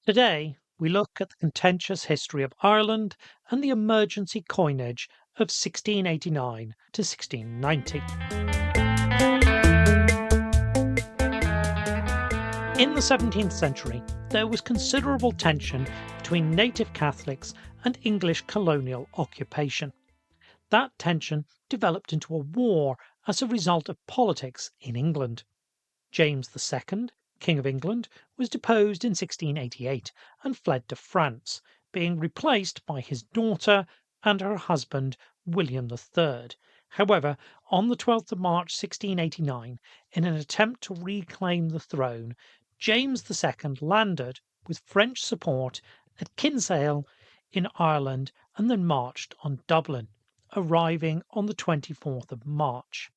Today, we look at the contentious history of Ireland and the emergency coinage of 1689 to 1690. In the 17th century, there was considerable tension between native Catholics and English colonial occupation. That tension developed into a war as a result of politics in England. James II, King of England, was deposed in 1688 and fled to France, being replaced by his daughter and her husband William III. However, on the 12th of March 1689, in an attempt to reclaim the throne, James II landed with French support at Kinsale in Ireland and then marched on Dublin, arriving on the 24th of March.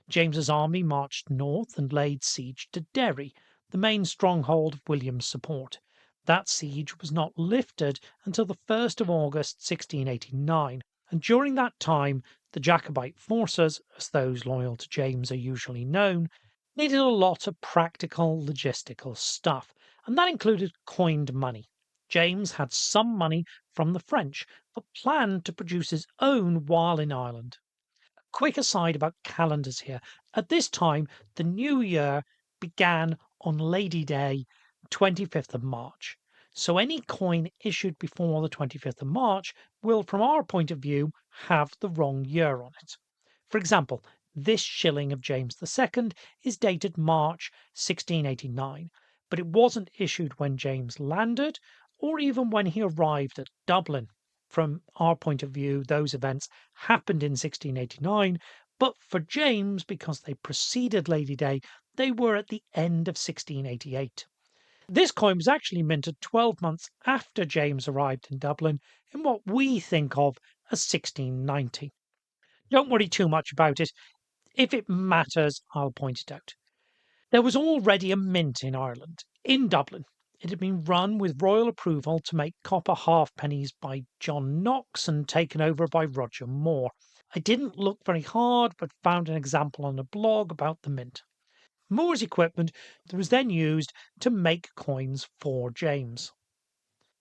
James's army marched north and laid siege to Derry, the main stronghold of William's support. That siege was not lifted until the 1st of August 1689, and during that time the Jacobite forces, as those loyal to James are usually known, needed a lot of practical logistical stuff, and that included coined money. James had some money from the French, but planned to produce his own while in Ireland. Quick aside about calendars here. At this time, the new year began on Lady Day, 25th of March. So any coin issued before the 25th of March will, from our point of view, have the wrong year on it. For example, this shilling of James II is dated March 1689, but it wasn't issued when James landed or even when he arrived at Dublin. From our point of view, those events happened in 1689, but for James, because they preceded Lady Day, they were at the end of 1688. This coin was actually minted 12 months after James arrived in Dublin in what we think of as 1690. Don't worry too much about it. If it matters, I'll point it out. There was already a mint in Ireland, in Dublin. It had been run with royal approval to make copper halfpennies by John Knox and taken over by Roger Moore. I didn't look very hard, but found an example on a blog about the mint. Moore's equipment was then used to make coins for James.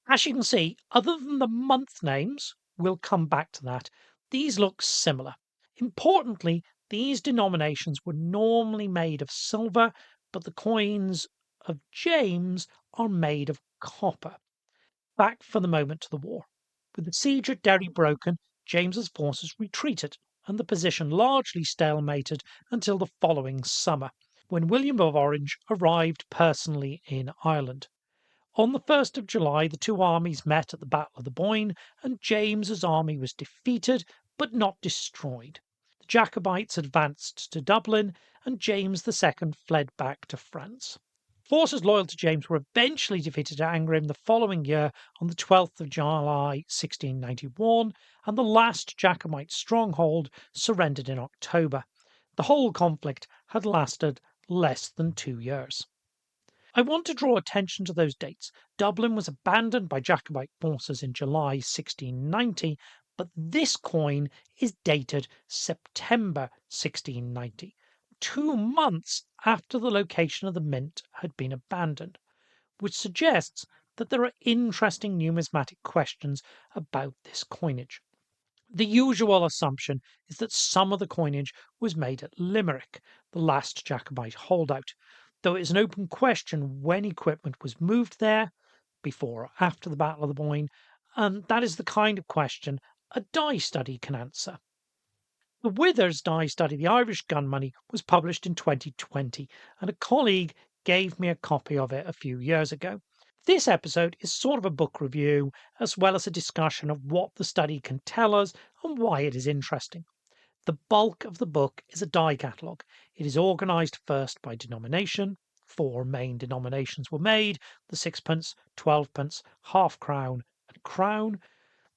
As you can see, other than the month names, we'll come back to that, these look similar. Importantly, these denominations were normally made of silver, but the coins of James are made of copper. Back for the moment to the war. With the siege at Derry broken, James's forces retreated, and the position largely stalemated until the following summer, when William of Orange arrived personally in Ireland. On the 1st of July, the two armies met at the Battle of the Boyne, and James's army was defeated but not destroyed. The Jacobites advanced to Dublin, and James II fled back to France. Forces loyal to James were eventually defeated at Angrim the following year on the 12th of July 1691, and the last Jacobite stronghold surrendered in October. The whole conflict had lasted less than 2 years. I want to draw attention to those dates. Dublin was abandoned by Jacobite forces in July 1690, but this coin is dated September 1690, 2 months after the location of the mint had been abandoned, which suggests that there are interesting numismatic questions about this coinage. The usual assumption is that some of the coinage was made at Limerick, the last Jacobite holdout, though it is an open question when equipment was moved there, before or after the Battle of the Boyne, and that is the kind of question a die study can answer. The Withers die study, The Irish Gunmoney, was published in 2020, and a colleague gave me a copy of it a few years ago. This episode is sort of a book review, as well as a discussion of what the study can tell us and why it is interesting. The bulk of the book is a die catalogue. It is organised first by denomination. 4 main denominations were made: the sixpence, 12pence, half crown, and crown.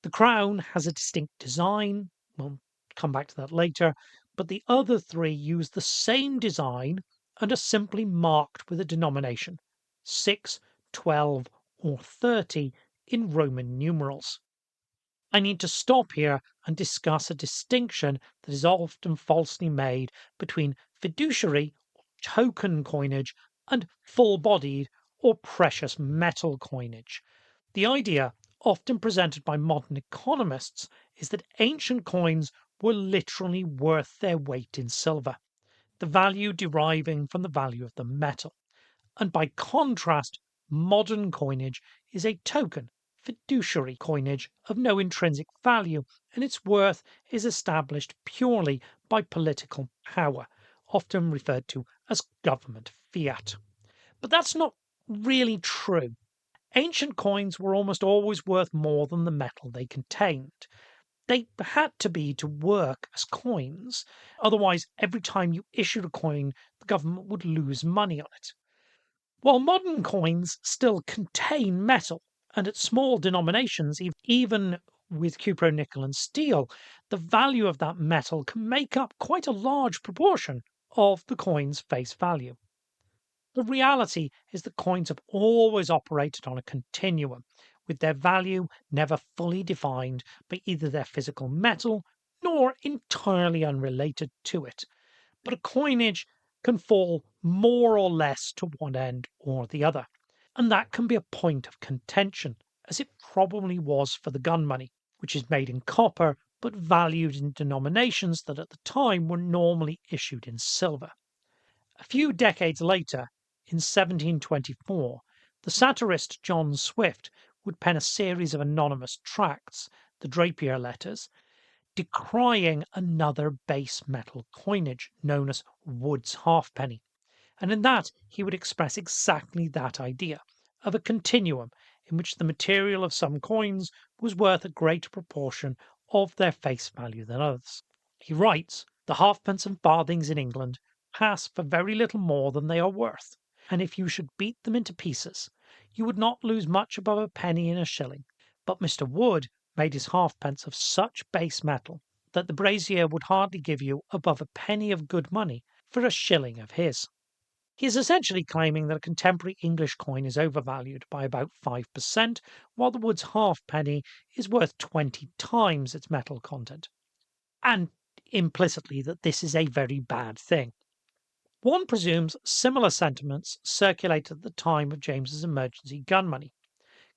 The crown has a distinct design. We'll come back to that later. But the other 3 use the same design and are simply marked with a denomination: 6, 12, or 30 in Roman numerals. I need to stop here and discuss a distinction that is often falsely made between fiduciary or token coinage and full-bodied or precious metal coinage. The idea, often presented by modern economists, is that ancient coins were literally worth their weight in silver, the value deriving from the value of the metal. And by contrast, modern coinage is a token, fiduciary coinage of no intrinsic value, and its worth is established purely by political power, often referred to as government fiat. But that's not really true. Ancient coins were almost always worth more than the metal they contained. They had to be to work as coins, otherwise, every time you issued a coin, the government would lose money on it. While modern coins still contain metal, and at small denominations, even with cupro-nickel and steel, the value of that metal can make up quite a large proportion of the coin's face value. The reality is that coins have always operated on a continuum, with their value never fully defined by either their physical metal nor entirely unrelated to it. But a coinage can fall more or less to one end or the other, and that can be a point of contention, as it probably was for the gun money, which is made in copper but valued in denominations that at the time were normally issued in silver. A few decades later, in 1724, the satirist John Swift would pen a series of anonymous tracts, the Drapier Letters, decrying another base metal coinage known as Wood's halfpenny, and in that he would express exactly that idea of a continuum in which the material of some coins was worth a greater proportion of their face value than others. He writes, "The halfpence and farthings in England pass for very little more than they are worth, and if you should beat them into pieces, you would not lose much above a penny in a shilling. But Mr. Wood made his halfpence of such base metal that the brazier would hardly give you above a penny of good money for a shilling of his." He is essentially claiming that a contemporary English coin is overvalued by about 5%, while the Wood's halfpenny is worth 20 times its metal content, and implicitly that this is a very bad thing. One presumes similar sentiments circulated at the time of James's emergency gun money.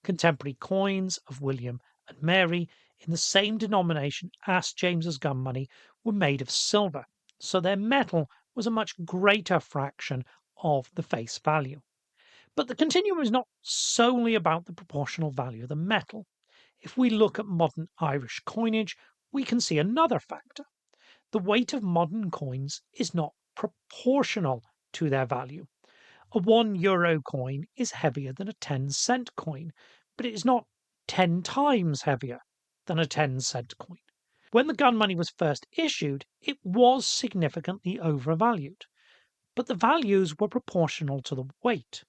Contemporary coins of William and Mary in the same denomination as James's gun money were made of silver, so their metal was a much greater fraction of the face value. But the continuum is not solely about the proportional value of the metal. If we look at modern Irish coinage, we can see another factor. The weight of modern coins is not proportional to their value. A €1 coin is heavier than a 10-cent coin, but it is not 10 times heavier than a 10-cent coin. When the gun money was first issued, it was significantly overvalued, but the values were proportional to the weight.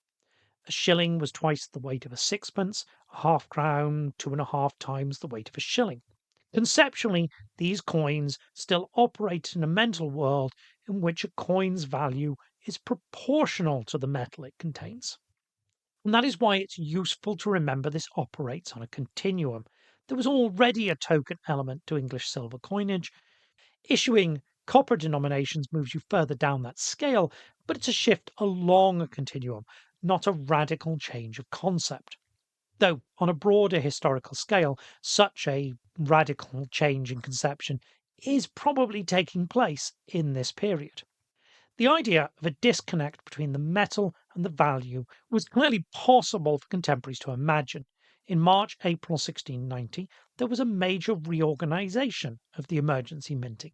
A shilling was twice the weight of a sixpence, a half crown 2.5 times the weight of a shilling. Conceptually, these coins still operate in a mental world in which a coin's value is proportional to the metal it contains. And that is why it's useful to remember this operates on a continuum. There was already a token element to English silver coinage. Issuing copper denominations moves you further down that scale, but it's a shift along a continuum, not a radical change of concept. Though, on a broader historical scale, such a radical change in conception is probably taking place in this period. The idea of a disconnect between the metal and the value was clearly possible for contemporaries to imagine. In March-April 1690, there was a major reorganisation of the emergency minting.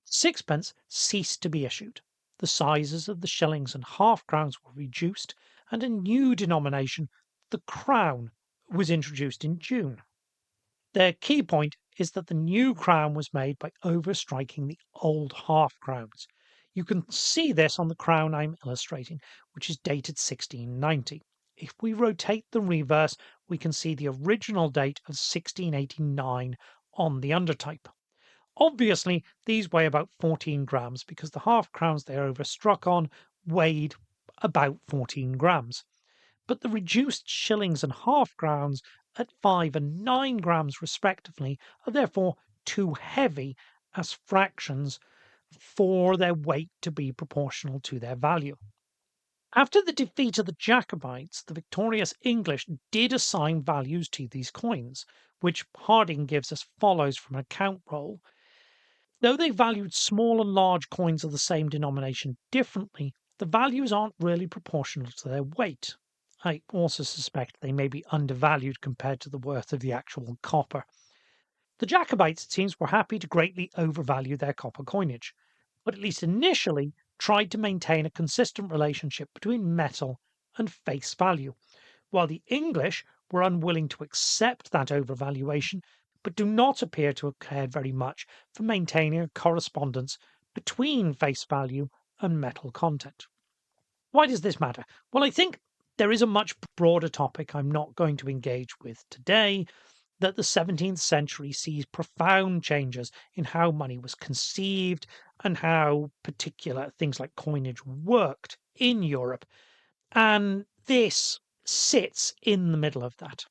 Sixpence ceased to be issued. The sizes of the shillings and half-crowns were reduced, and a new denomination, the crown, was introduced in June. The key point is that the new crown was made by overstriking the old half-crowns. You can see this on the crown I'm illustrating, which is dated 1690. If we rotate the reverse, we can see the original date of 1689 on the undertype. Obviously, these weigh about 14 grams because the half-crowns they are overstruck on weighed about 14 grams. But the reduced shillings and half-crowns at 5 and 9 grams respectively are therefore too heavy as fractions for their weight to be proportional to their value. After the defeat of the Jacobites, the victorious English did assign values to these coins, which Harding gives as follows from an account roll. Though they valued small and large coins of the same denomination differently, the values aren't really proportional to their weight. I also suspect they may be undervalued compared to the worth of the actual copper. The Jacobites, it seems, were happy to greatly overvalue their copper coinage, but at least initially tried to maintain a consistent relationship between metal and face value, while the English were unwilling to accept that overvaluation, but do not appear to have cared very much for maintaining a correspondence between face value and metal content. Why does this matter? Well, I think there is a much broader topic I'm not going to engage with today, that the 17th century sees profound changes in how money was conceived and how particular things like coinage worked in Europe. And this sits in the middle of that.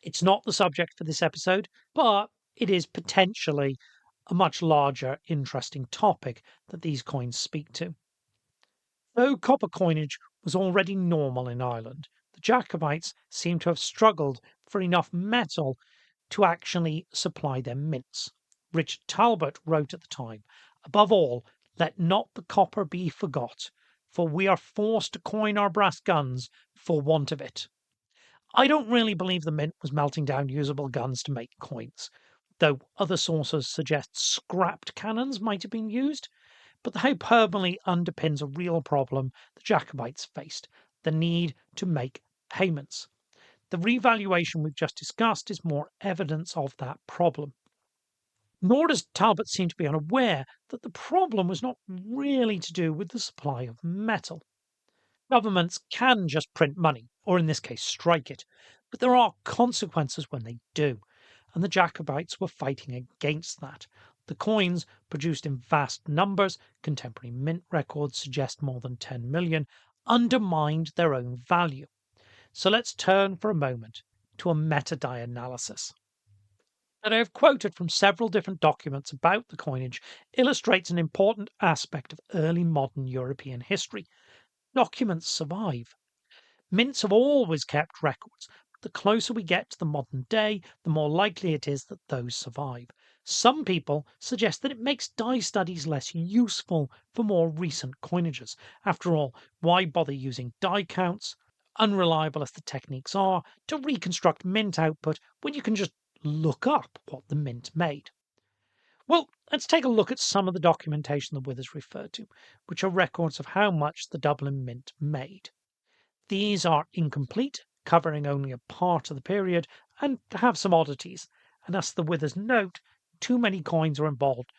It's not the subject for this episode, but it is potentially a much larger, interesting topic that these coins speak to. Though copper coinage was already normal in Ireland, the Jacobites seem to have struggled for enough metal to actually supply their mints. Richard Talbot wrote at the time, "Above all, let not the copper be forgot, for we are forced to coin our brass guns for want of it." I don't really believe the mint was melting down usable guns to make coins, though other sources suggest scrapped cannons might have been used. But the hyperbole underpins a real problem the Jacobites faced, the need to make payments. The revaluation we've just discussed is more evidence of that problem. Nor does Talbot seem to be unaware that the problem was not really to do with the supply of metal. Governments can just print money, or in this case, strike it, but there are consequences when they do, and the Jacobites were fighting against that. The coins, produced in vast numbers, contemporary mint records suggest more than 10 million, undermined their own value. So let's turn for a moment to a meta-analysis. That I have quoted from several different documents about the coinage illustrates an important aspect of early modern European history. Documents survive. Mints have always kept records. The closer we get to the modern day, the more likely it is that those survive. Some people suggest that it makes die studies less useful for more recent coinages. After all, why bother using die counts, unreliable as the techniques are, to reconstruct mint output when you can just look up what the mint made? Well, let's take a look at some of the documentation that Withers referred to, which are records of how much the Dublin Mint made. These are incomplete, covering only a part of the period, and have some oddities. And as the Withers note, too many coins are involved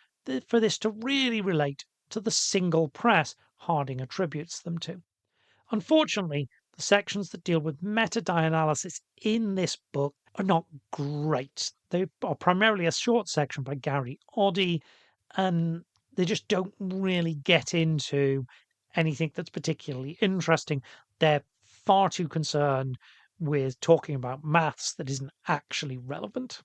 for this to really relate to the single press Harding attributes them to. Unfortunately, the sections that deal with meta-analysis in this book are not great. They are primarily a short section by Gary Oddy, and they just don't really get into anything that's particularly interesting. They're far too concerned with talking about maths that isn't actually relevant.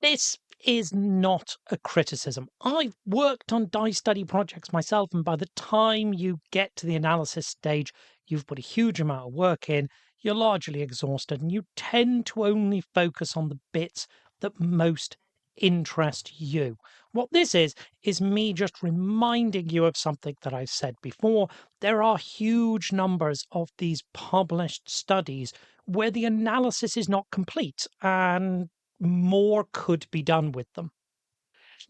This is not a criticism. I've worked on die study projects myself, and by the time you get to the analysis stage, you've put a huge amount of work in, you're largely exhausted, and you tend to only focus on the bits that most interest you. What this is me just reminding you of something that I've said before. There are huge numbers of these published studies where the analysis is not complete, and more could be done with them.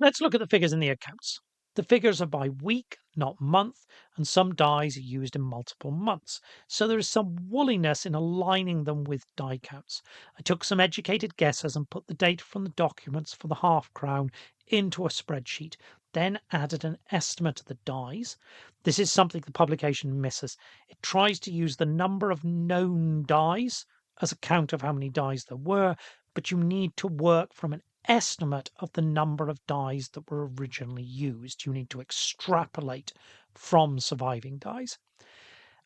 Let's look at the figures in the accounts. The figures are by week, not month, and some dies are used in multiple months, so there is some woolliness in aligning them with die counts. I took some educated guesses and put the data from the documents for the half crown into a spreadsheet, then added an estimate of the dies. This is something the publication misses. It tries to use the number of known dies as a count of how many dies there were, but you need to work from an estimate of the number of dies that were originally used. You need to extrapolate from surviving dies.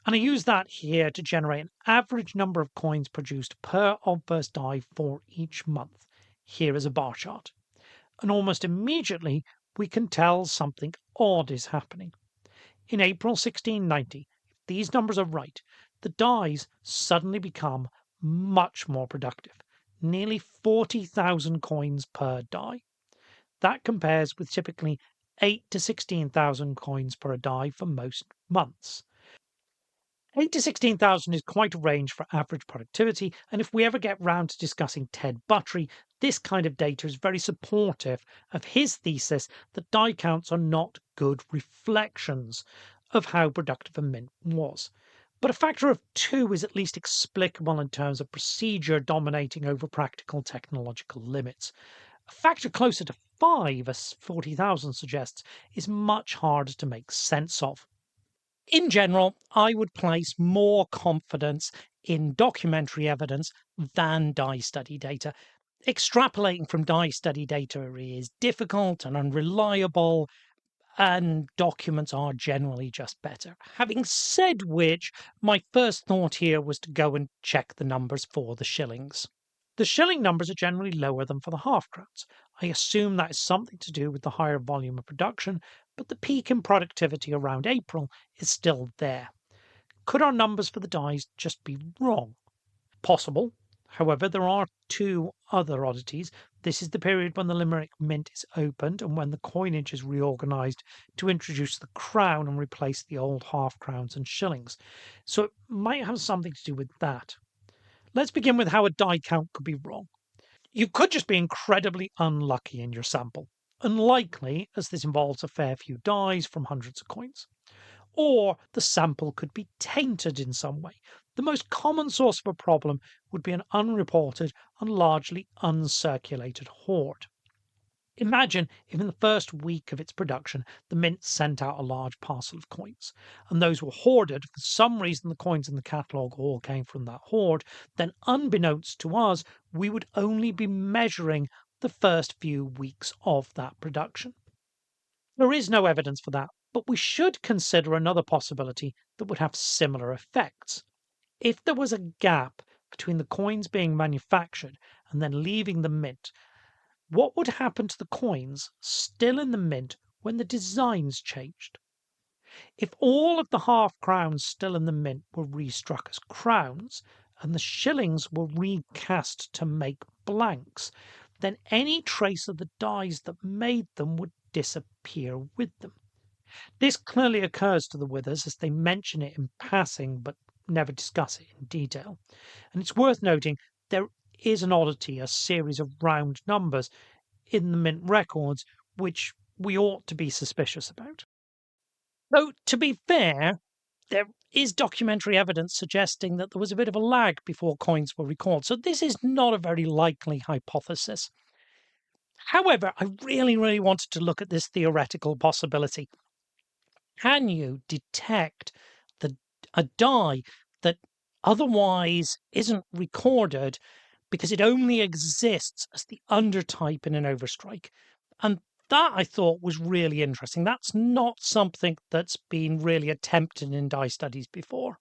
And I use that here to generate an average number of coins produced per obverse die for each month. Here is a bar chart. And almost immediately we can tell something odd is happening. In April 1690, these numbers are right, the dies suddenly become much more productive, nearly 40,000 coins per die. That compares with typically 8 to 16,000 coins per die for most months. 8 to 16,000 is quite a range for average productivity, and if we ever get round to discussing Ted Buttery, this kind of data is very supportive of his thesis that die counts are not good reflections of how productive a mint was. But a factor of 2 is at least explicable in terms of procedure dominating over practical technological limits. A factor closer to 5, as 40,000 suggests, is much harder to make sense of. In general, I would place more confidence in documentary evidence than die study data. Extrapolating from die study data is difficult and unreliable, and documents are generally just better. Having said which, my first thought here was to go and check the numbers for the shillings. The shilling numbers are generally lower than for the half crowns. I assume that is something to do with the higher volume of production, but the peak in productivity around April is still there. Could our numbers for the dies just be wrong? Possible. However, there are two other oddities. This is the period when the Limerick Mint is opened and when the coinage is reorganised to introduce the crown and replace the old half crowns and shillings. So it might have something to do with that. Let's begin with how a die count could be wrong. You could just be incredibly unlucky in your sample. Unlikely, as this involves a fair few dies from hundreds of coins. Or the sample could be tainted in some way. The most common source of a problem would be an unreported and largely uncirculated hoard. Imagine if in the first week of its production the mint sent out a large parcel of coins, and those were hoarded. For some reason, the coins in the catalogue all came from that hoard. Then, unbeknownst to us, we would only be measuring the first few weeks of that production. There is no evidence for that, but we should consider another possibility that would have similar effects. If there was a gap between the coins being manufactured and then leaving the mint, what would happen to the coins still in the mint when the designs changed? If all of the half crowns still in the mint were restruck as crowns and the shillings were recast to make blanks, then any trace of the dies that made them would disappear with them. This clearly occurs to the Withers as they mention it in passing but never discuss it in detail. And it's worth noting there is an oddity, a series of round numbers in the mint records, which we ought to be suspicious about. Though, to be fair, there is documentary evidence suggesting that there was a bit of a lag before coins were recalled, so this is not a very likely hypothesis. However, I really wanted to look at this theoretical possibility. Can you detect a die that otherwise isn't recorded because it only exists as the undertype in an overstrike? And that I thought was really interesting. That's not something that's been really attempted in die studies before.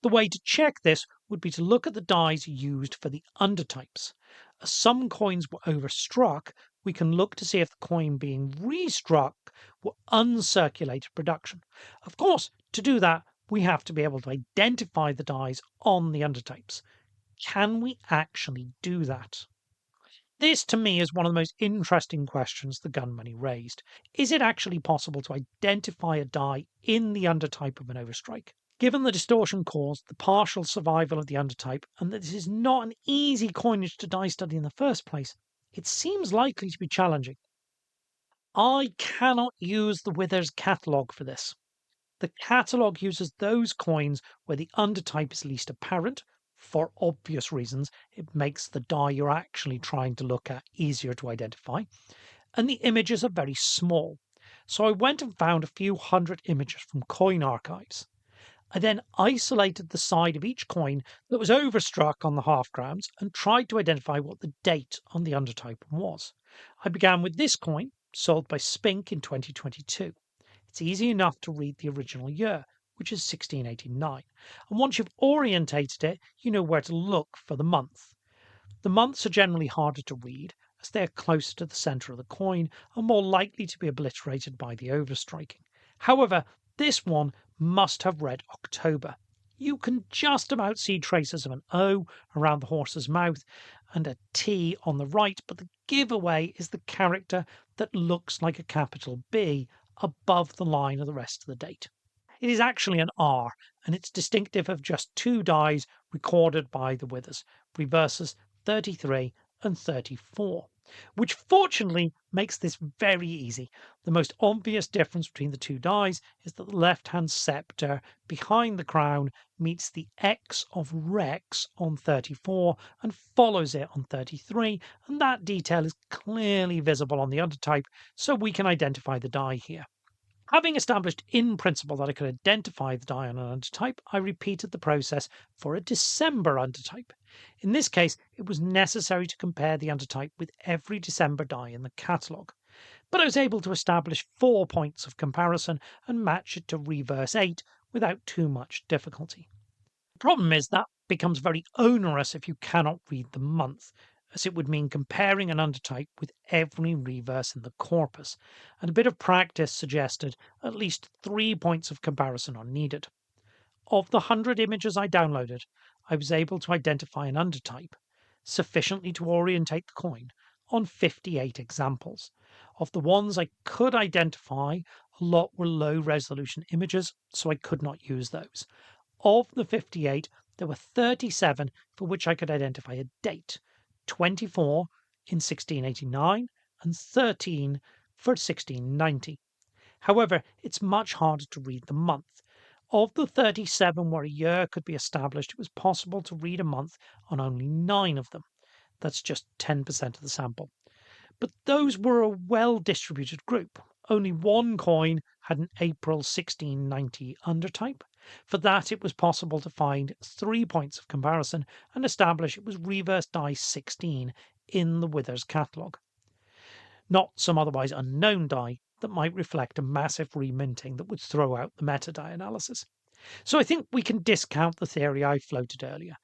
The way to check this would be to look at the dies used for the undertypes. As some coins were overstruck, we can look to see if the coin being restruck were uncirculated production. Of course, to do that, we have to be able to identify the dies on the undertypes. Can we actually do that? This, to me, is one of the most interesting questions the Gunmoney raised. Is it actually possible to identify a die in the undertype of an overstrike? Given the distortion caused, the partial survival of the undertype, and that this is not an easy coinage to die study in the first place, it seems likely to be challenging. I cannot use the Withers catalogue for this. The catalogue uses those coins where the undertype is least apparent. For obvious reasons, it makes the die you're actually trying to look at easier to identify. And the images are very small. So I went and found a few hundred images from coin archives. I then isolated the side of each coin that was overstruck on the half crowns and tried to identify what the date on the undertype was. I began with this coin, sold by Spink in 2022. It's easy enough to read the original year, which is 1689, and once you've orientated it, you know where to look for the month. The months are generally harder to read, as they are closer to the centre of the coin and more likely to be obliterated by the overstriking. However, This one must have read October. You can just about see traces of an O around the horse's mouth and a T on the right, but the giveaway is the character that looks like a capital B above the line of the rest of the date. It is actually an R, and it's distinctive of just two dies recorded by the Withers, reverses 33 and 34, which fortunately makes this very easy. The most obvious difference between the two dies is that the left-hand sceptre behind the crown meets the X of Rex on 34 and follows it on 33, and that detail is clearly visible on the undertype, so we can identify the die here. Having established in principle that I could identify the die on an undertype, I repeated the process for a December undertype. In this case, it was necessary to compare the undertype with every December die in the catalogue, but I was able to establish 4 points of comparison and match it to reverse 8 without too much difficulty. The problem is that becomes very onerous if you cannot read the month, as it would mean comparing an undertype with every reverse in the corpus, and a bit of practice suggested at least 3 points of comparison are needed. Of the 100 images I downloaded, I was able to identify an undertype, sufficiently to orientate the coin, on 58 examples. Of the ones I could identify, a lot were low resolution images, so I could not use those. Of the 58, there were 37 for which I could identify a date, 24 in 1689 and 13 for 1690. However, it's much harder to read the month. Of the 37 where a year could be established, it was possible to read a month on only 9 of them. That's just 10% of the sample. But those were a well-distributed group. Only one coin had an April 1690 undertype. For that, it was possible to find 3 points of comparison and establish it was reverse die 16 in the Withers catalogue, not some otherwise unknown die that might reflect a massive reminting that would throw out the meta-die analysis. So I think we can discount the theory I floated earlier.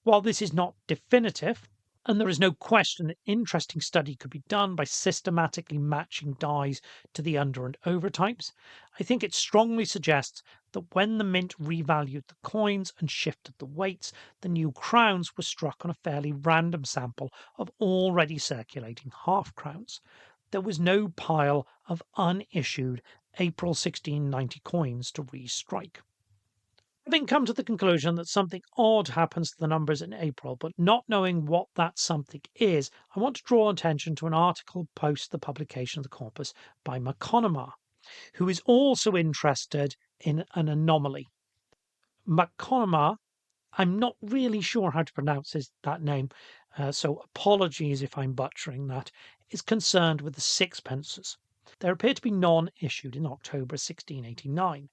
While this is not definitive, and there is no question that interesting study could be done by systematically matching dies to the under and over types, I think it strongly suggests that when the mint revalued the coins and shifted the weights, the new crowns were struck on a fairly random sample of already circulating half crowns. There was no pile of unissued April 1690 coins to restrike. Having come to the conclusion that something odd happens to the numbers in April, but not knowing what that something is, I want to draw attention to an article post the publication of the corpus by McConamar, who is also interested in an anomaly. McConamar, I'm not really sure how to pronounce that name, so apologies if I'm butchering that, is concerned with the sixpences. They appear to be non-issued in October 1689.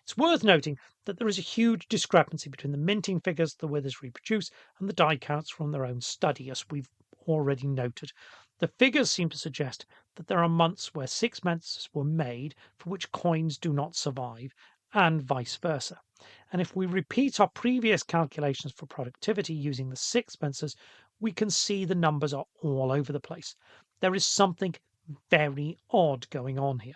It's worth noting that there is a huge discrepancy between the minting figures the Withers reproduce and the die counts from their own study, as we've already noted. The figures seem to suggest that there are months where sixpences were made for which coins do not survive, and vice versa. And if we repeat our previous calculations for productivity using the sixpences, we can see the numbers are all over the place. There is something very odd going on here.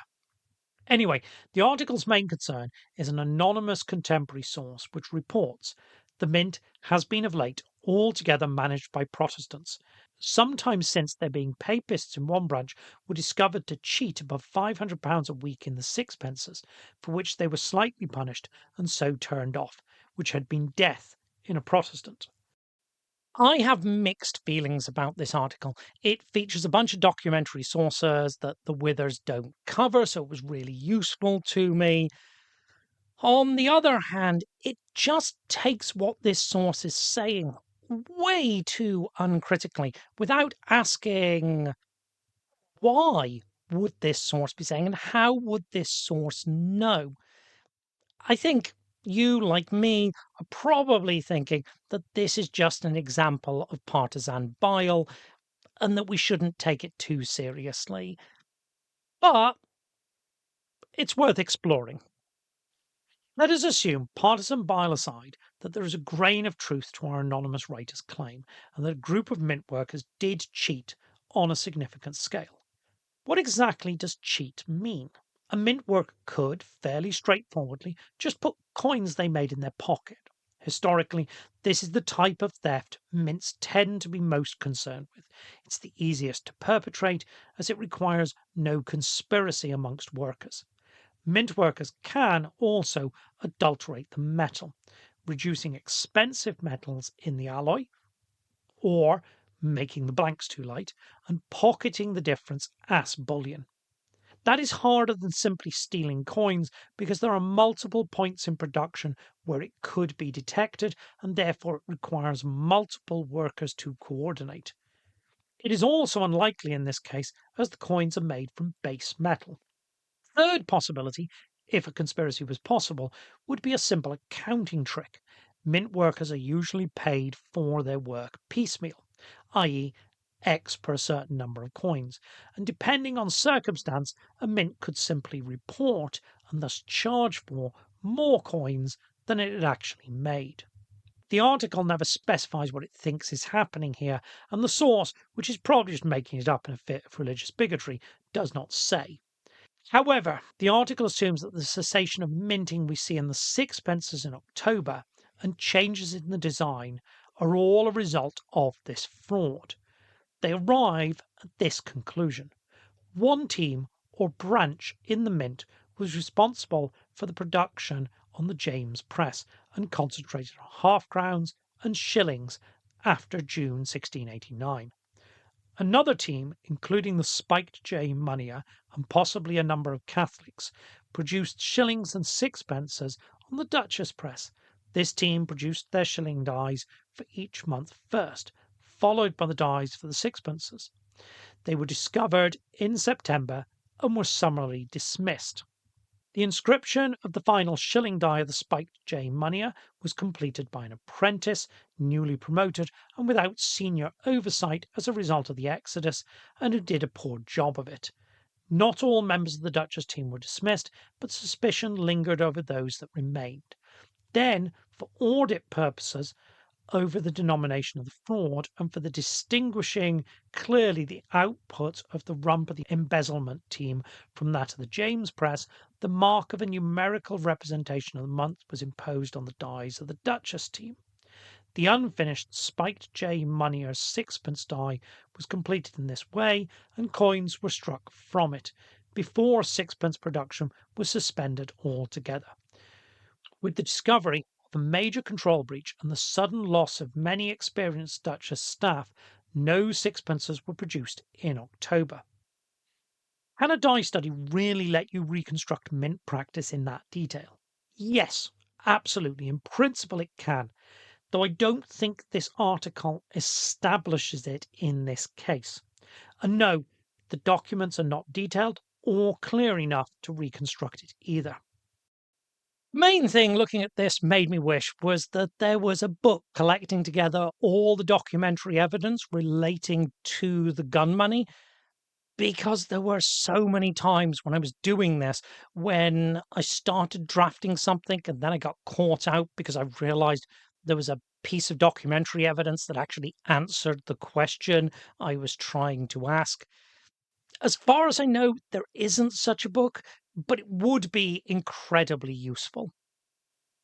Anyway, the article's main concern is an anonymous contemporary source which reports the mint has been of late altogether managed by Protestants. Sometime since there being papists in one branch were discovered to cheat above £500 a week in the sixpences, for which they were slightly punished and so turned off, which had been death in a Protestant. I have mixed feelings about this article. It features a bunch of documentary sources that the Withers don't cover, so it was really useful to me. On the other hand, it just takes what this source is saying way too uncritically without asking why would this source be saying and how would this source know. I think you, like me, are probably thinking that this is just an example of partisan bile and that we shouldn't take it too seriously. But it's worth exploring. Let us assume, partisan bile aside, that there is a grain of truth to our anonymous writer's claim and that a group of mint workers did cheat on a significant scale. What exactly does cheat mean? A mint worker could, fairly straightforwardly, just put coins they made in their pocket. Historically, this is the type of theft mints tend to be most concerned with. It's the easiest to perpetrate as it requires no conspiracy amongst workers. Mint workers can also adulterate the metal, reducing expensive metals in the alloy or making the blanks too light and pocketing the difference as bullion. That is harder than simply stealing coins because there are multiple points in production where it could be detected and therefore it requires multiple workers to coordinate. It is also unlikely in this case as the coins are made from base metal. Third possibility, if a conspiracy was possible, would be a simple accounting trick. Mint workers are usually paid for their work piecemeal, i.e., X per a certain number of coins, and depending on circumstance, a mint could simply report and thus charge for more coins than it had actually made. The article never specifies what it thinks is happening here, and the source, which is probably just making it up in a fit of religious bigotry, does not say. However, the article assumes that the cessation of minting we see in the sixpences in October and changes in the design are all a result of this fraud. They arrive at this conclusion. One team or branch in the mint was responsible for the production on the James press and concentrated on half crowns and shillings after June 1689. Another team, including the spiked J moneyer and possibly a number of Catholics, produced shillings and sixpences on the Duchess press. This team produced their shilling dies for each month first, followed by the dies for the sixpences. They were discovered in September and were summarily dismissed. The inscription of the final shilling die of the spiked J moneyer was completed by an apprentice, newly promoted and without senior oversight as a result of the exodus, and who did a poor job of it. Not all members of the Duchess team were dismissed, but suspicion lingered over those that remained. Then, for audit purposes, over the denomination of the fraud and for the distinguishing clearly the output of the rump of the embezzlement team from that of the James press, the mark of a numerical representation of the month was imposed on the dies of the Duchess team. The unfinished spiked J moneyer's sixpence die was completed in this way, and coins were struck from it, before sixpence production was suspended altogether. With the discovery of a major control breach and the sudden loss of many experienced Duchess staff, no sixpences were produced in October. Can a die study really let you reconstruct mint practice in that detail? Yes, absolutely. In principle, it can, though I don't think this article establishes it in this case. And no, the documents are not detailed or clear enough to reconstruct it either. Main thing looking at this made me wish was that there was a book collecting together all the documentary evidence relating to the gun money, because there were so many times when I was doing this when I started drafting something and then I got caught out because I realized there was a piece of documentary evidence that actually answered the question I was trying to ask. As far as I know, there isn't such a book, but it would be incredibly useful.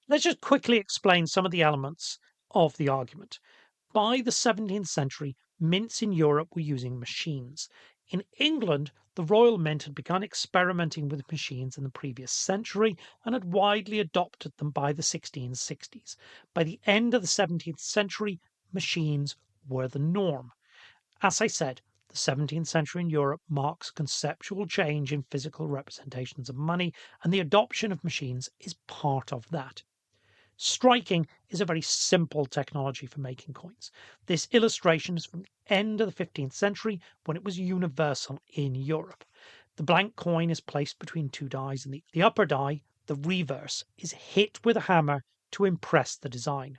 Let's just quickly explain some of the elements of the argument. By the 17th century, mints in Europe were using machines. In England, the Royal Mint had begun experimenting with machines in the previous century and had widely adopted them by the 1660s. By the end of the 17th century, machines were the norm. As I said, the 17th century in Europe marks a conceptual change in physical representations of money, and the adoption of machines is part of that. Striking is a very simple technology for making coins. This illustration is from the end of the 15th century when it was universal in Europe. The blank coin is placed between two dies, and the upper die, the reverse, is hit with a hammer to impress the design.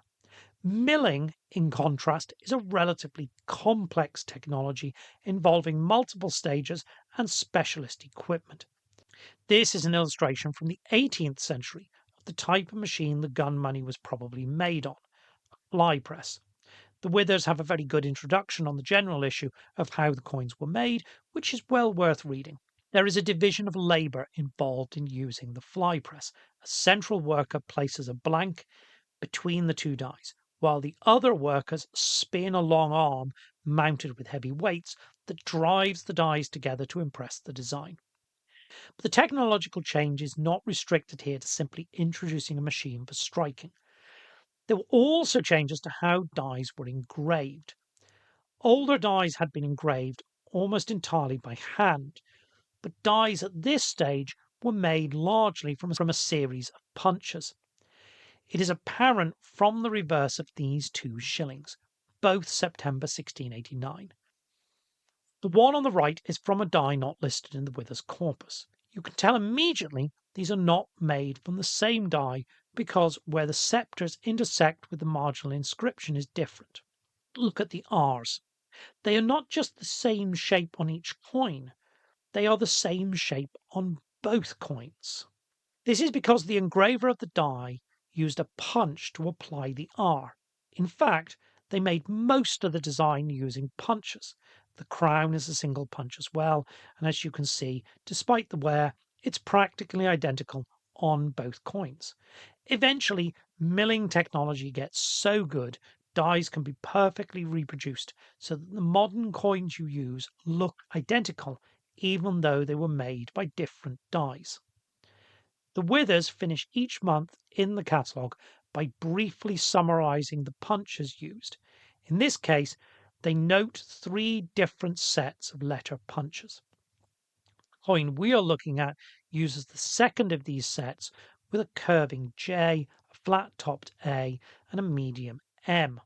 Milling, in contrast, is a relatively complex technology involving multiple stages and specialist equipment. This is an illustration from the 18th century of the type of machine the gun money was probably made on, a lie press. The Withers have a very good introduction on the general issue of how the coins were made, which is well worth reading. There is a division of labour involved in using the fly press. A central worker places a blank between the two dies, while the other workers spin a long arm mounted with heavy weights that drives the dies together to impress the design. But the technological change is not restricted here to simply introducing a machine for striking. There were also changes to how dies were engraved. Older dies had been engraved almost entirely by hand, but dies at this stage were made largely from a series of punches. It is apparent from the reverse of these two shillings, both September 1689. The one on the right is from a die not listed in the Withers corpus. You can tell immediately these are not made from the same die because where the sceptres intersect with the marginal inscription is different. Look at the R's. They are not just the same shape on each coin, they are the same shape on both coins. This is because the engraver of the die used a punch to apply the R. In fact, they made most of the design using punches. The crown is a single punch as well, and as you can see, despite the wear, it's practically identical on both coins. Eventually, milling technology gets so good, dies can be perfectly reproduced so that the modern coins you use look identical, even though they were made by different dies. The Withers finish each month in the catalogue by briefly summarising the punches used. In this case, they note 3 different sets of letter punches. The coin we are looking at uses the second of these sets with a curving J, a flat-topped A, and a medium M.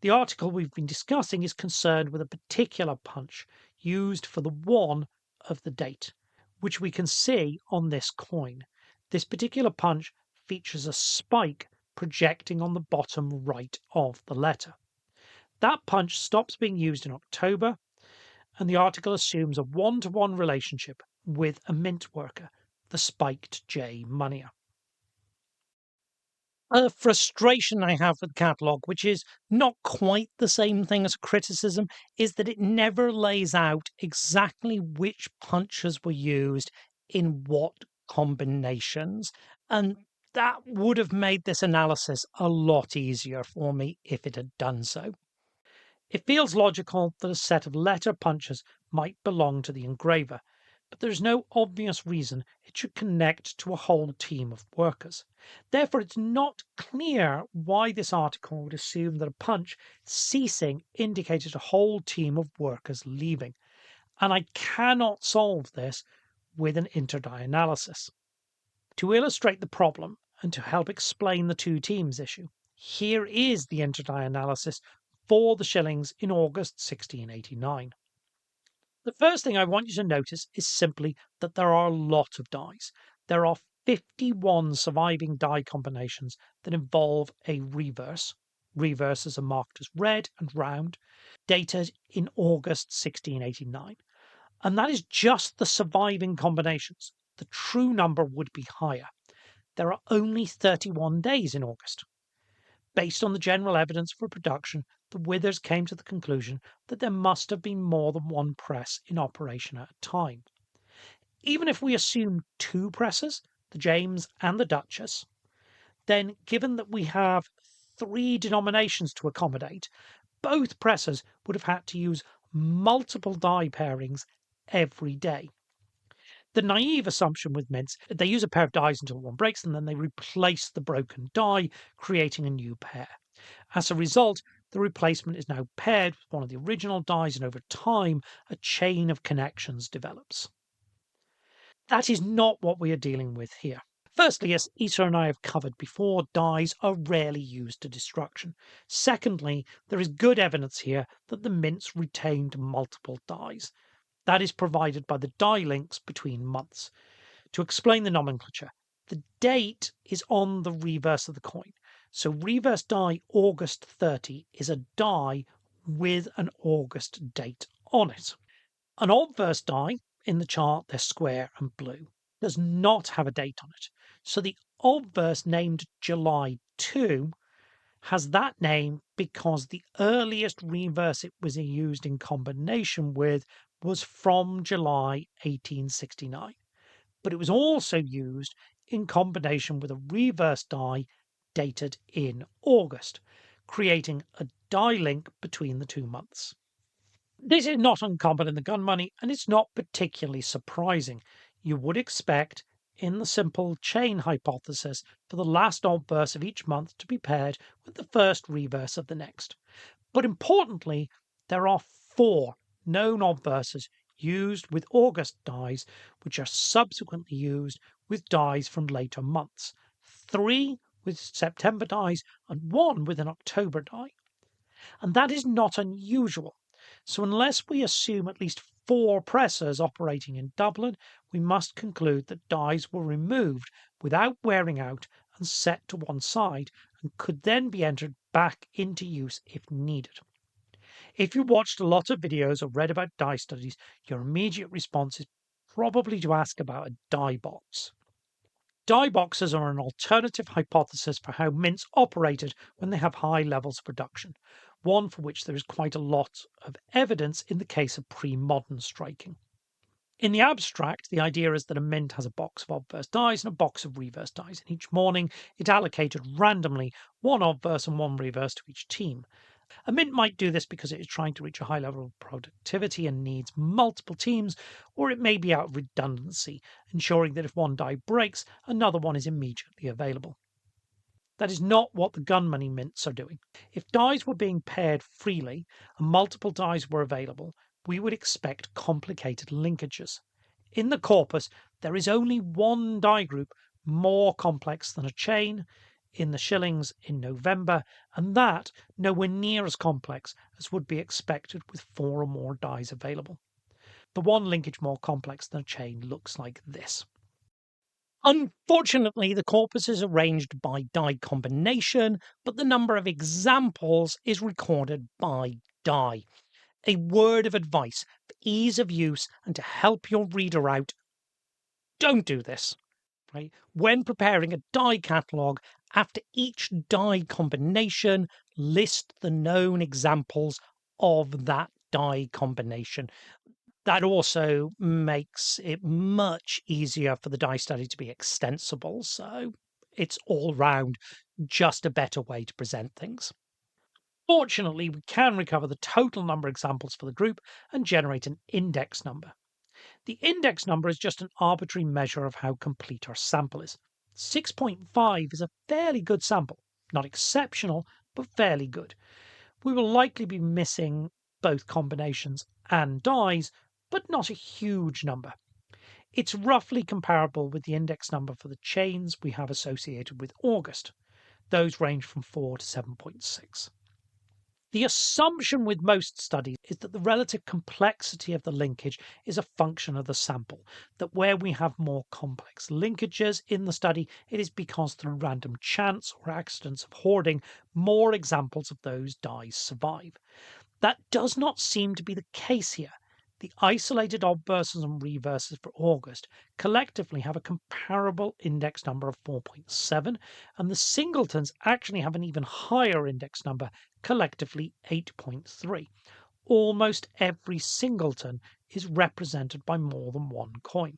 The article we've been discussing is concerned with a particular punch used for the 1 of the date, which we can see on this coin. This particular punch features a spike projecting on the bottom right of the letter. That punch stops being used in October, and the article assumes a one-to-one relationship with a mint worker, the spiked J moneyer. A frustration I have with the catalogue, which is not quite the same thing as a criticism, is that it never lays out exactly which punches were used in what combinations. And that would have made this analysis a lot easier for me if it had done so. It feels logical that a set of letter punches might belong to the engraver, but there is no obvious reason it should connect to a whole team of workers. Therefore, it's not clear why this article would assume that a punch ceasing indicated a whole team of workers leaving, and I cannot solve this with an interdie analysis. To illustrate the problem and to help explain the two teams issue, here is the interdie analysis for the shillings in August 1689. The first thing I want you to notice is simply that there are a lot of dies. There are 51 surviving die combinations that involve a reverse. Reverses are marked as red and round, dated in August 1689. And that is just the surviving combinations. The true number would be higher. There are only 31 days in August. Based on the general evidence for production, the Withers came to the conclusion that there must have been more than one press in operation at a time. Even if we assume 2 presses, the James and the Duchess, then given that we have 3 denominations to accommodate, both presses would have had to use multiple die pairings every day. The naive assumption with mints, they use a pair of dies until one breaks and then they replace the broken die, creating a new pair. As a result, the replacement is now paired with one of the original dies, and over time, a chain of connections develops. That is not what we are dealing with here. Firstly, as Ysa and I have covered before, dies are rarely used to destruction. Secondly, there is good evidence here that the mints retained multiple dies. That is provided by the die links between months. To explain the nomenclature, the date is on the reverse of the coin. So reverse die August 30 is a die with an August date on it. An obverse die, in the chart they're square and blue, does not have a date on it. So the obverse named July 2 has that name because the earliest reverse it was used in combination with was from July 1869, but it was also used in combination with a reverse die dated in August, creating a die link between the 2 months. This is not uncommon in the gun money, and it's not particularly surprising. You would expect, in the simple chain hypothesis, for the last obverse of each month to be paired with the first reverse of the next. But importantly, there are 4 known obverses used with August dies, which are subsequently used with dies from later months, 3 with September dies, and 1 with an October die. And that is not unusual. So unless we assume at least 4 pressers operating in Dublin, we must conclude that dies were removed without wearing out and set to one side, and could then be entered back into use if needed. If you watched a lot of videos or read about die studies, your immediate response is probably to ask about a die box. Die boxes are an alternative hypothesis for how mints operated when they have high levels of production, one for which there is quite a lot of evidence in the case of pre-modern striking. In the abstract, the idea is that a mint has a box of obverse dies and a box of reverse dies, and each morning it allocated randomly 1 obverse and 1 reverse to each team. A mint might do this because it is trying to reach a high level of productivity and needs multiple teams, or it may be out of redundancy, ensuring that if one die breaks, another one is immediately available. That is not what the gun money mints are doing. If dies were being paired freely and multiple dies were available, we would expect complicated linkages. In the corpus, there is only one die group more complex than a chain, in the shillings in November, and that nowhere near as complex as would be expected with 4 or more dies available. The one linkage more complex than a chain looks like this. Unfortunately, the corpus is arranged by die combination, but the number of examples is recorded by die. A word of advice for ease of use and to help your reader out: don't do this. Right? When preparing a die catalogue, after each die combination, list the known examples of that die combination. That also makes it much easier for the die study to be extensible, so it's all round just a better way to present things. Fortunately, we can recover the total number of examples for the group and generate an index number. The index number is just an arbitrary measure of how complete our sample is. 6.5 is a fairly good sample, not exceptional, but fairly good. We will likely be missing both combinations and dies, but not a huge number. It's roughly comparable with the index number for the chains we have associated with August. Those range from 4 to 7.6. The assumption with most studies is that the relative complexity of the linkage is a function of the sample, that where we have more complex linkages in the study, it is because through random chance or accidents of hoarding, more examples of those dies survive. That does not seem to be the case here. The isolated obverses and reverses for August collectively have a comparable index number of 4.7, and the singletons actually have an even higher index number, collectively 8.3. Almost every singleton is represented by more than one coin.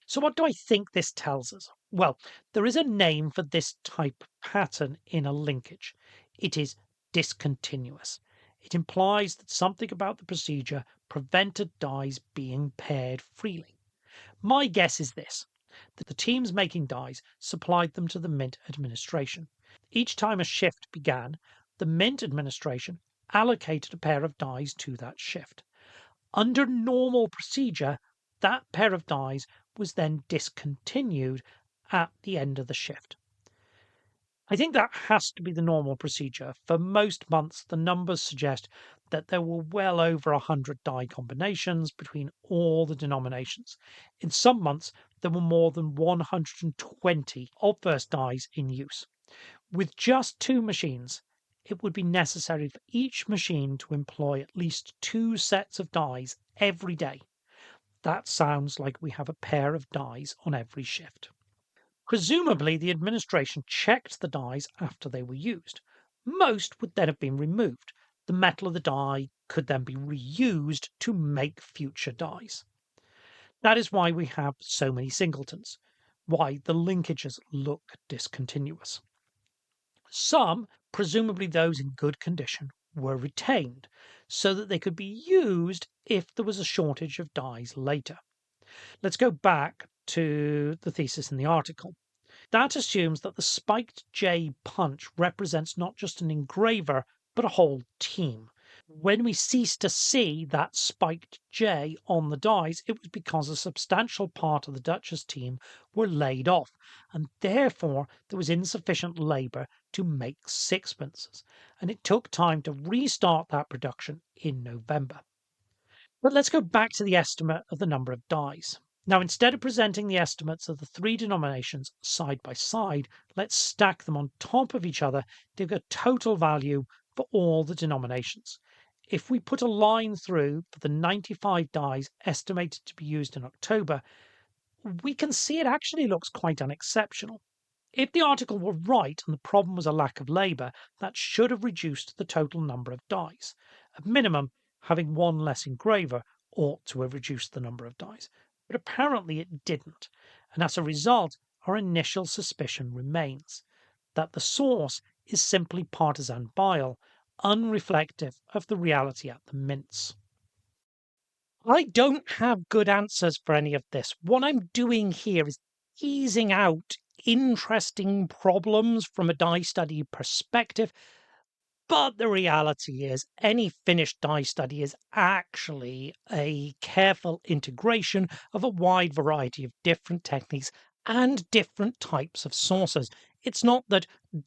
So what do I think this tells us? Well, there is a name for this type of pattern in a linkage. It is discontinuous. It implies that something about the procedure prevented dies being paired freely. My guess is this: that the teams making dies supplied them to the Mint administration. Each time a shift began, the Mint administration allocated a pair of dies to that shift. Under normal procedure, that pair of dies was then discontinued at the end of the shift. I think that has to be the normal procedure. For most months, the numbers suggest that there were well over 100 die combinations between all the denominations. In some months, there were more than 120 obverse dies in use. With just 2 machines, it would be necessary for each machine to employ at least 2 sets of dies every day. That sounds like we have a pair of dies on every shift. Presumably, the administration checked the dies after they were used. Most would then have been removed. The metal of the die could then be reused to make future dies. That is why we have so many singletons, why the linkages look discontinuous. Some, presumably those in good condition, were retained so that they could be used if there was a shortage of dies later. Let's go back to the thesis in the article. That assumes that the spiked J punch represents not just an engraver, but a whole team. When we ceased to see that spiked J on the dies, it was because a substantial part of the Duchess team were laid off, and therefore there was insufficient labour to make sixpences, and it took time to restart that production in November. But let's go back to the estimate of the number of dies. Now, instead of presenting the estimates of the three denominations side by side, let's stack them on top of each other to get a total value for all the denominations. If we put a line through for the 95 dies estimated to be used in October, we can see it actually looks quite unexceptional. If the article were right and the problem was a lack of labour, that should have reduced the total number of dies. At minimum, having one less engraver ought to have reduced the number of dies. But apparently it didn't, and as a result, our initial suspicion remains that the source is simply partisan bile, unreflective of the reality at the mints. I don't have good answers for any of this. What I'm doing here is teasing out interesting problems from a die study perspective. But the reality is, any finished die study is actually a careful integration of a wide variety of different techniques and different types of sources. It's not that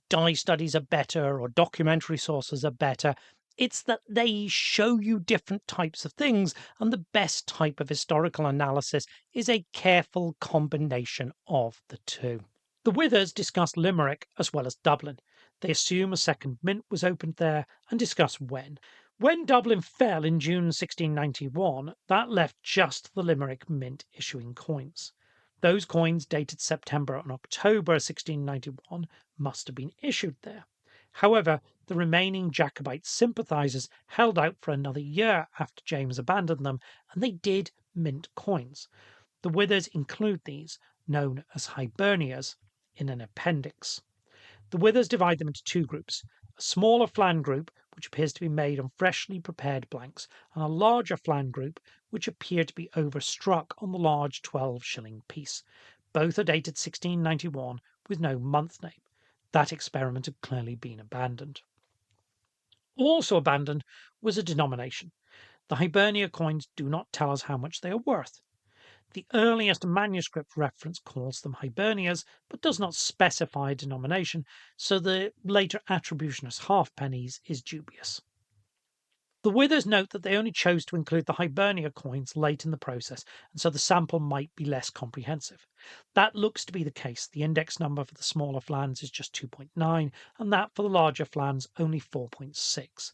die studies are better or documentary sources are better. It's that they show you different types of things, and the best type of historical analysis is a careful combination of the two. The Withers discuss Limerick as well as Dublin. They assume a second mint was opened there and discuss when. When Dublin fell in June 1691, that left just the Limerick mint issuing coins. Those coins dated September and October 1691 must have been issued there. However, the remaining Jacobite sympathisers held out for another year after James abandoned them, and they did mint coins. The Withers include these, known as Hibernias, in an appendix. The Withers divide them into two groups: a smaller flan group, which appears to be made on freshly prepared blanks, and a larger flan group, which appear to be overstruck on the large 12-shilling piece. Both are dated 1691 with no month name. That experiment had clearly been abandoned. Also abandoned was a denomination. The Hibernia coins do not tell us how much they are worth. The earliest manuscript reference calls them Hibernias, but does not specify a denomination, so the later attribution as halfpennies is dubious. The Withers note that they only chose to include the Hibernia coins late in the process, and so the sample might be less comprehensive. That looks to be the case. The index number for the smaller flans is just 2.9, and that for the larger flans only 4.6.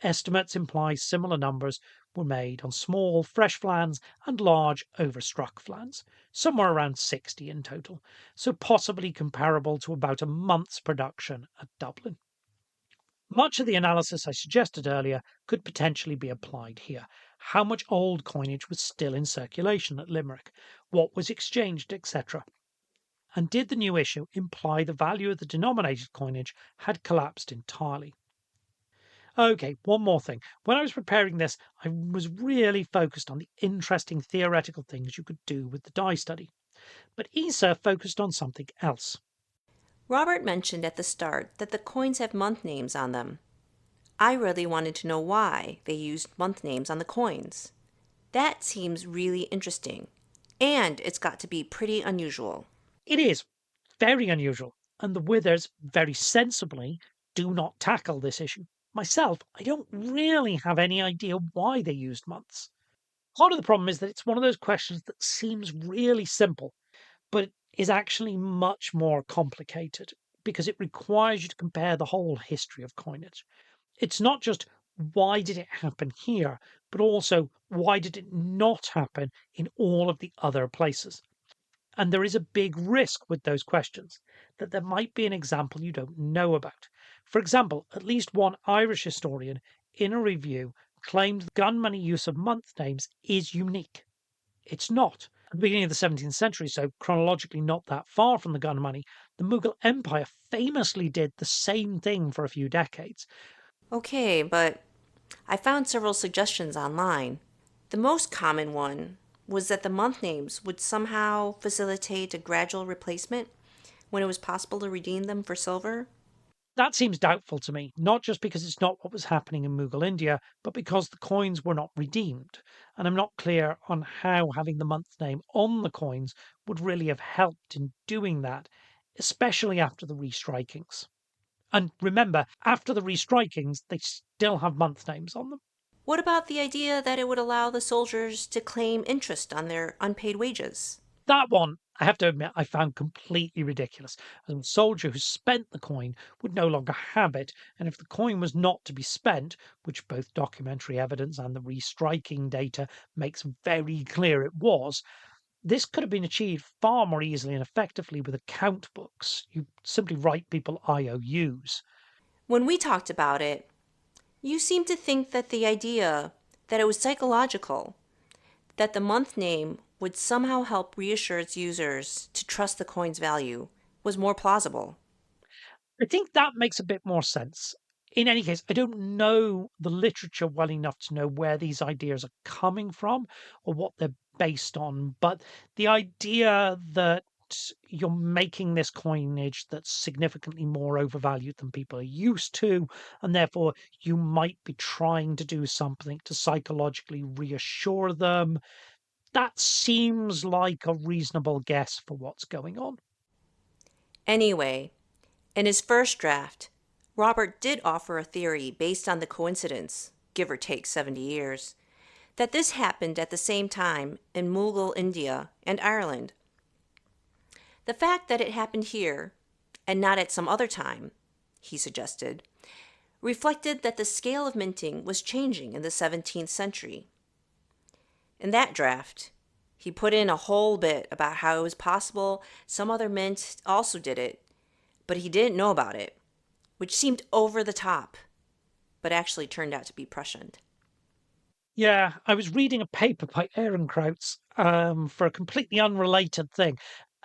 Estimates imply similar numbers were made on small, fresh flans and large, overstruck flans, somewhere around 60 in total, so possibly comparable to about a month's production at Dublin. Much of the analysis I suggested earlier could potentially be applied here. How much old coinage was still in circulation at Limerick? What was exchanged, etc.? And did the new issue imply the value of the denominated coinage had collapsed entirely? Okay, one more thing. When I was preparing this, I was really focused on the interesting theoretical things you could do with the die study. But Ysa focused on something else. Robert mentioned at the start that the coins have month names on them. I really wanted to know why they used month names on the coins. That seems really interesting. And it's got to be pretty unusual. It is very unusual, and the Withers very sensibly do not tackle this issue. Myself, I don't really have any idea why they used months. Part of the problem is that it's one of those questions that seems really simple, but is actually much more complicated because it requires you to compare the whole history of coinage. It's not just why did it happen here, but also why did it not happen in all of the other places. And there is a big risk with those questions that there might be an example you don't know about. For example, at least one Irish historian in a review, claimed the gun money use of month names is unique. It's not. At the beginning of the 17th century, so chronologically not that far from the gun money, the Mughal Empire famously did the same thing for a few decades. Okay, but I found several suggestions online. The most common one was that the month names would somehow facilitate a gradual replacement when it was possible to redeem them for silver. That seems doubtful to me, not just because it's not what was happening in Mughal India, but because the coins were not redeemed. And I'm not clear on how having the month name on the coins would really have helped in doing that, especially after the restrikings. And remember, after the restrikings, they still have month names on them. What about the idea that it would allow the soldiers to claim interest on their unpaid wages? That one, I have to admit, I found completely ridiculous. A soldier who spent the coin would no longer have it, and if the coin was not to be spent, which both documentary evidence and the restriking data makes very clear it was, this could have been achieved far more easily and effectively with account books. You simply write people IOUs. When we talked about it, you seemed to think that the idea that it was psychological, that the month name would somehow help reassure its users to trust the coin's value, was more plausible. I think that makes a bit more sense. In any case, I don't know the literature well enough to know where these ideas are coming from or what they're based on, but the idea that you're making this coinage that's significantly more overvalued than people are used to, and therefore you might be trying to do something to psychologically reassure them, that seems like a reasonable guess for what's going on. Anyway, in his first draft, Robert did offer a theory based on the coincidence, give or take 70 years, that this happened at the same time in Mughal India and Ireland. The fact that it happened here and not at some other time, he suggested, reflected that the scale of minting was changing in the 17th century. In that draft, he put in a whole bit about how it was possible some other mint also did it, but he didn't know about it, which seemed over the top, but actually turned out to be prescient. Yeah, I was reading a paper by Ehrenkrautz for a completely unrelated thing.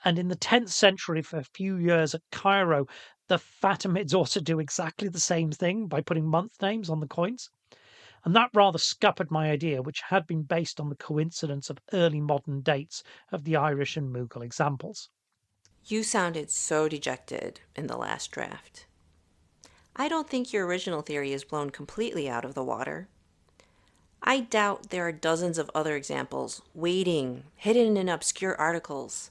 And in the 10th century, for a few years at Cairo, the Fatimids also do exactly the same thing by putting month names on the coins. And that rather scuppered my idea, which had been based on the coincidence of early modern dates of the Irish and Mughal examples. You sounded so dejected in the last draft. I don't think your original theory is blown completely out of the water. I doubt there are dozens of other examples waiting, hidden in obscure articles.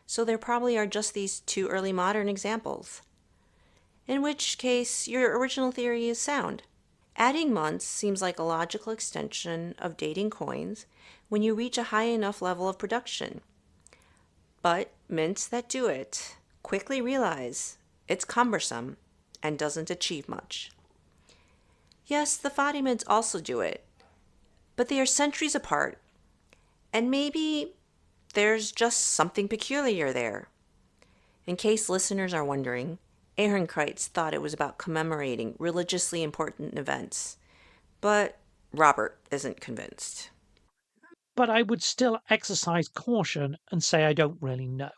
So there probably are just these two early modern examples. In which case, your original theory is sound. Adding months seems like a logical extension of dating coins when you reach a high enough level of production. But mints that do it quickly realize it's cumbersome and doesn't achieve much. Yes, the Fatimids also do it, but they are centuries apart, and maybe there's just something peculiar there. In case listeners are wondering, Ehrenkreitz thought it was about commemorating religiously important events, but Robert isn't convinced. But I would still exercise caution and say I don't really know.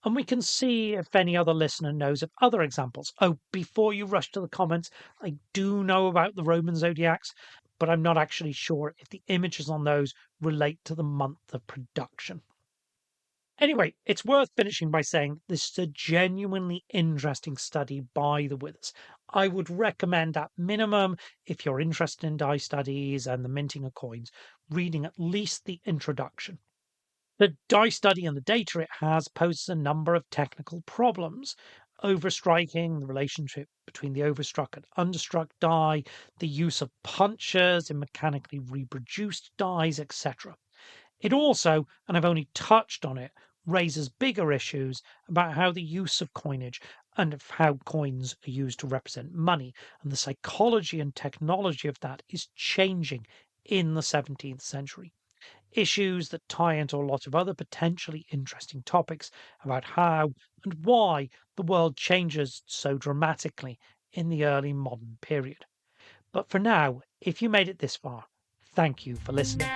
And we can see if any other listener knows of other examples. Oh, before you rush to the comments, I do know about the Roman zodiacs, but I'm not actually sure if the images on those relate to the month of production. Anyway, it's worth finishing by saying this is a genuinely interesting study by the Withers. I would recommend at minimum, if you're interested in die studies and the minting of coins, reading at least the introduction. The die study and the data it has poses a number of technical problems. Overstriking, the relationship between the overstruck and understruck die, the use of punches in mechanically reproduced dies, etc. It also, and I've only touched on it, raises bigger issues about how the use of coinage and of how coins are used to represent money and the psychology and technology of that is changing in the 17th century. Issues that tie into a lot of other potentially interesting topics about how and why the world changes so dramatically in the early modern period. But for now, If you made it this far, thank you for listening.